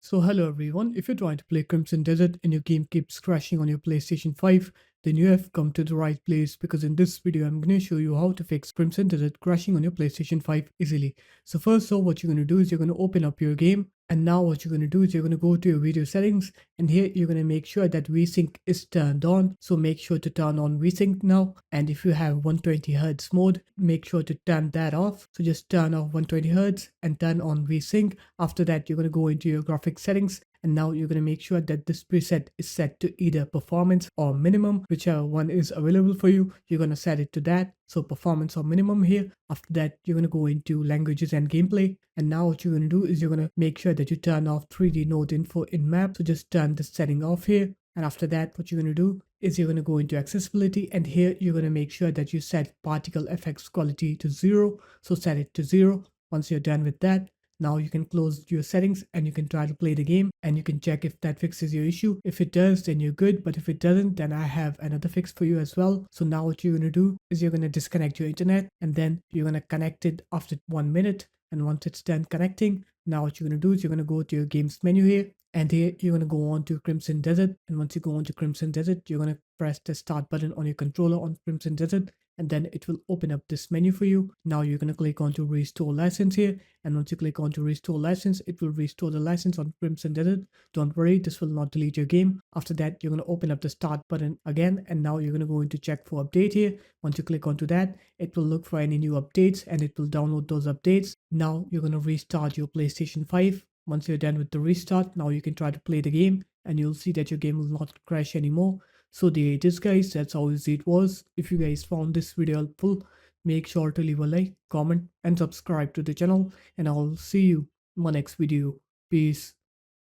So hello everyone, if you're trying to play Crimson Desert and your game keeps crashing on your PlayStation 5, then you have come to the right place because in this video I'm going to show you how to fix Crimson Desert crashing on your PlayStation 5 easily. So first off, what you're going to do is you're going to open up your game, and now what you're going to do is you're going to go to your video settings, and here you're going to make sure that VSync is turned on. So make sure to turn on VSync now, and if you have 120Hz mode, make sure to turn that off. So just turn off 120Hz and turn on VSync. After that, you're going to go into your graphics settings, and now you're going to make sure that this preset is set to either performance or minimum, whichever one is available for you. You're going to set it to that, so performance or minimum here. After that, you're going to go into languages and gameplay, and now what you're going to do is you're going to make sure that you turn off 3D node info in map. So just turn this setting off here, and after that, what you're going to do is you're going to go into accessibility, and here you're going to make sure that you set particle effects quality to 0. So set it to 0. Once you're done with that, now you can close your settings and you can try to play the game, and you can check if that fixes your issue. If it does, then you're good, but if it doesn't, then I have another fix for you as well. So now what you're going to do is you're going to disconnect your internet, and then you're going to connect it after 1 minute. And once it's done connecting, now what you're going to do is you're going to go to your games menu here, and here you're going to go on to Crimson Desert. And once you go on to Crimson Desert, you're going to press the start button on your controller on Crimson Desert, and then it will open up this menu for you. Now you're going to click on to restore license here, and once you click on to restore license, it will restore the license on Crimson Desert. Don't worry, this will not delete your game. After that, you're going to open up the start button again, and now you're going to go into check for update here. Once you click onto that, it will look for any new updates and it will download those updates. Now you're going to restart your PlayStation 5. Once you're done with the restart, now you can try to play the game, and you'll see that your game will not crash anymore. So there it is guys, that's how easy it was. If you guys found this video helpful, make sure to leave a like, comment and subscribe to the channel, and I'll see you in my next video. Peace.